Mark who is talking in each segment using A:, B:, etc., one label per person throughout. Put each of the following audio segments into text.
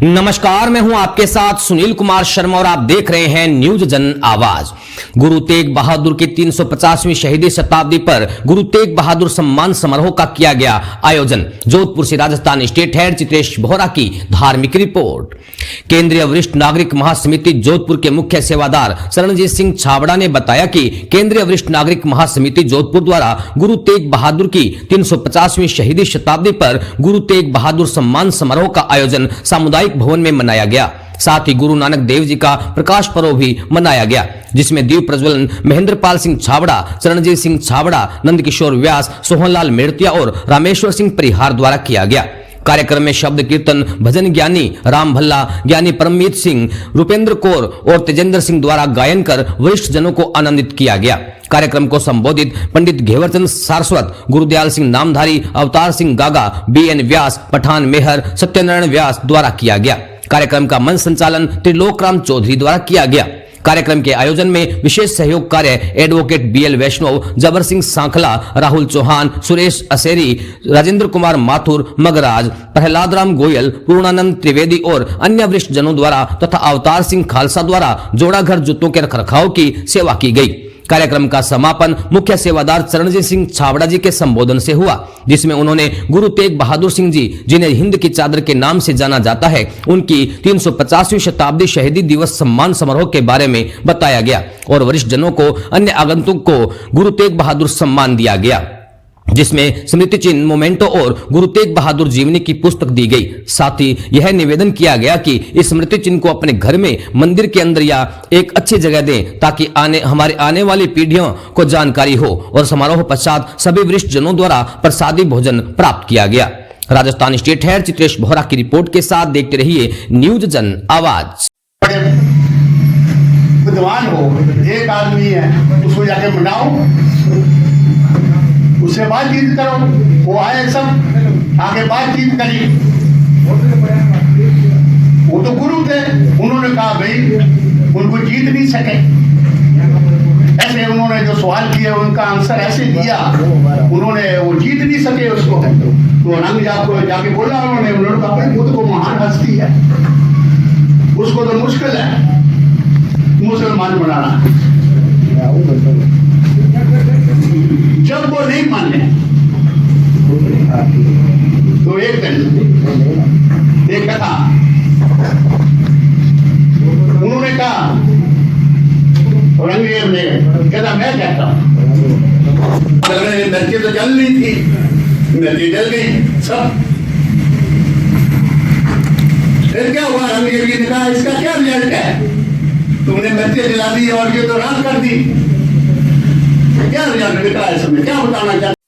A: नमस्कार, मैं हूं आपके साथ सुनील कुमार शर्मा और आप देख रहे हैं न्यूज जन आवाज। गुरु तेग बहादुर की 350वीं शहीदी शताब्दी पर गुरु तेग बहादुर सम्मान समारोह का किया गया आयोजन। जोधपुर से राजस्थान स्टेट हेड चित्रेश बोहरा की धार्मिक रिपोर्ट। केंद्रीय वरिष्ठ नागरिक महासमिति जोधपुर के मुख्य सेवादार शरणजीत सिंह छाबड़ा ने बताया कि केंद्रीय वरिष्ठ नागरिक महासमिति जोधपुर द्वारा गुरु तेग बहादुर की 350वीं शहीदी शताब्दी पर गुरु तेग बहादुर सम्मान समारोह का आयोजन सामुदायिक भवन में मनाया गया। साथ ही गुरु नानक देव जी का प्रकाश पर्व भी मनाया गया, जिसमें दीप प्रज्वलन महेंद्रपाल सिंह छाबड़ा, चरणजीत सिंह छाबड़ा, नंदकिशोर व्यास, सोहनलाल मेड़तिया और रामेश्वर सिंह परिहार द्वारा किया गया। कार्यक्रम में शब्द कीर्तन, भजन ज्ञानी राम भल्ला, ज्ञानी परममीत सिंह, रुपेंद्र कौर और तेजेंद्र सिंह द्वारा गायन कर वरिष्ठ जनों को आनंदित किया गया। कार्यक्रम को संबोधित पंडित घेवरचंद सारस्वत, गुरुदयाल सिंह नामधारी, अवतार सिंह गागा, BN व्यास, पठान मेहर, सत्यनारायण व्यास द्वारा किया गया। कार्यक्रम का मंच संचालन त्रिलोकराम चौधरी द्वारा किया गया। कार्यक्रम के आयोजन में विशेष सहयोग कार्य एडवोकेट BL वैष्णव, जबर सिंह सांखला, राहुल चौहान, सुरेश असेरी, राजेंद्र कुमार माथुर, मगराज, प्रहलाद राम गोयल, पूर्णानंद त्रिवेदी और अन्य वरिष्ठ जनों द्वारा तथा अवतार सिंह खालसा द्वारा जोड़ा घर जूतों के रखरखाव की सेवा की गई। कार्यक्रम का समापन मुख्य सेवादार चरणजीत सिंह छाबड़ा जी के संबोधन से हुआ, जिसमें उन्होंने गुरु तेग बहादुर सिंह जी, जिन्हें हिंद की चादर के नाम से जाना जाता है, उनकी 350वीं शताब्दी शहीदी दिवस सम्मान समारोह के बारे में बताया गया और वरिष्ठ जनों को अन्य आगंतुक को गुरु तेग बहादुर सम्मान दिया गया, जिसमें स्मृति चिन्ह, मोमेंटो और गुरु तेग बहादुर जीवनी की पुस्तक दी गई। साथ ही यह निवेदन किया गया कि इस स्मृति चिन्ह को अपने घर में, मंदिर के अंदर या एक अच्छी जगह दें, ताकि हमारे आने वाली पीढ़ियों को जानकारी हो। और समारोह पश्चात सभी वरिष्ठ जनों द्वारा प्रसादी भोजन प्राप्त किया गया। राजस्थान स्टेट हेड चित्रेश बोहरा की रिपोर्ट के साथ देखते रहिए न्यूज जन आवाज।
B: विद्वान हो, एक आदमी है, उसको जाके मनाओ, उससे बातचीत करो। वो आए, सब आगे बातचीत करी। वो तो गुरु थे, उन्होंने कहा भाई उनको जीत नहीं सके। ऐसे उन्होंने जो सवाल किए उनका आंसर ऐसे दिया, उन्होंने वो जीत नहीं सके उसको। तो औरंगजेब को जाके बोला उन्होंने कहा भाई वो तो महान हस्ती है, उसको तो मुश्किल है मुसलमान बनाना। जब वो नहीं माने तो एक दिन एक कथा उन्होंने कहा, औरंगजेब ने कहता मैं कहता हूं, मिर्ची तो जल रही थी, मिर्ची जल गई सब। फिर क्या हुआ? औरंगजेब ने कहा इसका क्या रिजल्ट है? तुमने मिर्ची जला दी और ये तो रात कर दी, क्या रिजल्ट निकला है? इसमें क्या बताना चाहते?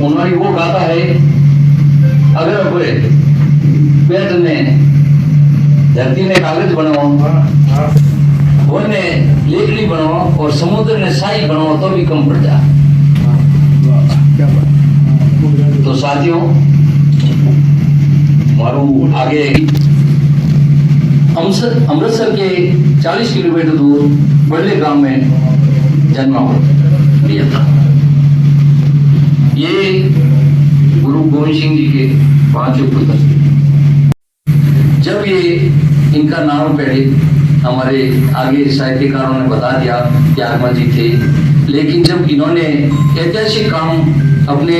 B: उन्होंने वो कहा है, अगर कोई पेट ने धरती ने कागज बनाओ, वन ने लेकड़ी बनाओ और समुद्र ने साई बनाओ तो भी कम पड़ जा। तो साथियों, मारू आगे अमृतसर के 40 किलोमीटर दूर बड़ले गांव में जन्म लिया था। ये गुरु गोविंद सिंह जी के 5 पुत्र। जब ये इनका नाम पहले हमारे आगे साहित्यकारों ने बता दिया कि आगमन जी थे, लेकिन जब इन्होंने ऐतिहासिक काम अपने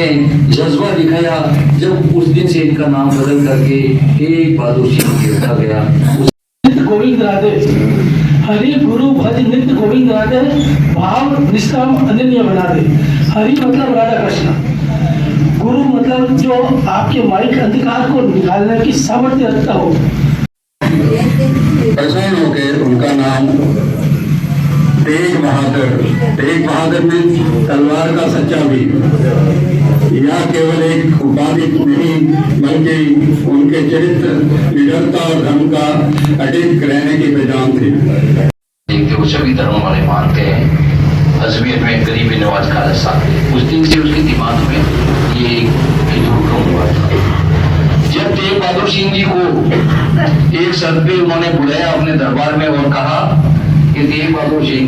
B: जज्बा दिखाया, जब उस दिन से इनका नाम बदल करके तेग बहादुर सिंह जी रखा गया।
C: गोविंद राधे, हरि गुरु भज नित्य गोविंद राधे, भाव निष्काम अनन्य बना दे। हरि मतलब राधा कृष्ण, गुरु मतलब जो आपके माइक अंधकार को निकालने की सामर्थ्य रखता हो।
B: प्रसन्न होकर उनका नाम तेग बहादुर। तेग बहादुर में तलवार का सच्चा भी, यह केवल एक उपाधि नहीं बल्कि उनके चरित्र, निडरता और धर्म का अडिग रहने की पहचान थी।
D: वो सभी धर्मों वाले मानते हैं। अजमेर में गरीबी नवाज खालसा, उस दिन से उसके दिमाग में ये हुक्म हुआ था। जब तेग बहादुर सिंह जी को एक शर्त पे उन्होंने बुलाया अपने दरबार में और कहा कि तेग बहादुर सिंह,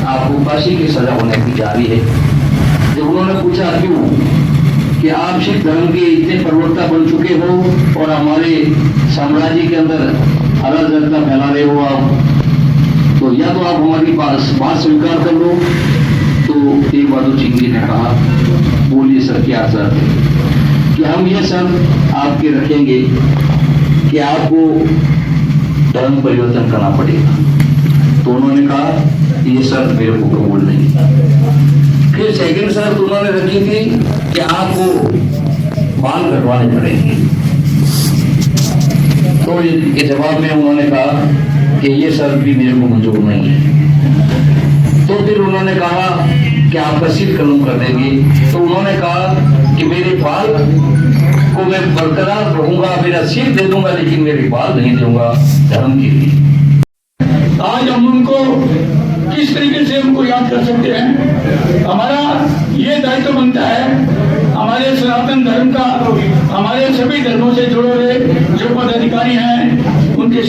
D: आपको फांसी की सजा होने की जा रही है। जब उन्होंने पूछा क्यों, कि आप सिख धर्म के इतने प्रवक्ता बन चुके हो और हमारे साम्राज्य के अंदर अराजकता फैला रहे हो आप, तो या तो आप हमारी बात स्वीकार कर लो। तो तेग बहादुर सिंह जी ने कहा, बोलिए सर क्या शर्त है? कि हम ये शर्त आपके रखेंगे कि आपको धर्म परिवर्तन करना पड़ेगा। तो उन्होंने कहा ये शर्त मेरे को कबूल नहीं। फिर सेकंड शर्त उन्होंने रखी थी कि आपको बाल कटवाने पड़ेंगे। तो ये जवाब में उन्होंने कहा कि ये शर्त भी मेरे को मंजूर नहीं है। तो फिर उन्होंने कहा कि आप रसीद कलम कर देंगे। तो उन्होंने कहा कि मेरे बाल को मैं बरकरार रहूंगा, मेरा सिर दे दूंगा, लेकिन मेरे बाल नहीं दूंगा धर्म के लिए।
E: आज हम उनको किस तरीके से उनको याद कर सकते हैं? हमारा ये दायित्व बनता है हमारे सनातन धर्म का, हमारे सभी धर्मों से जुड़े हुए जो पदाधिकारी हैं, उनके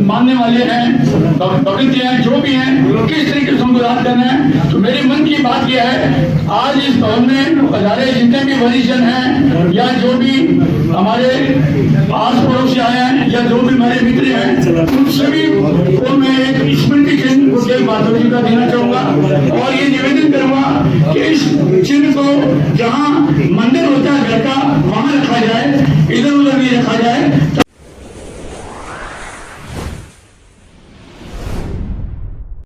E: मानने वाले हैं, भक्त हैं, जो भी हैं, किस तरीके से उनको याद करना है। तो मेरे मन की बात यह है, आज इस भवन में हजारे जितने भी वरिष्ठजन हैं या जो भी हमारे आस पड़ोस से आए हैं या जो भी हमारे मित्र हैं, उन सभी को मैं एक स्मृति चिन्ह को तेग बहादुर जी का देना चाहूंगा और ये निवेदन करूंगा कि इस चिन्ह को जहाँ मंदिर होता है घर का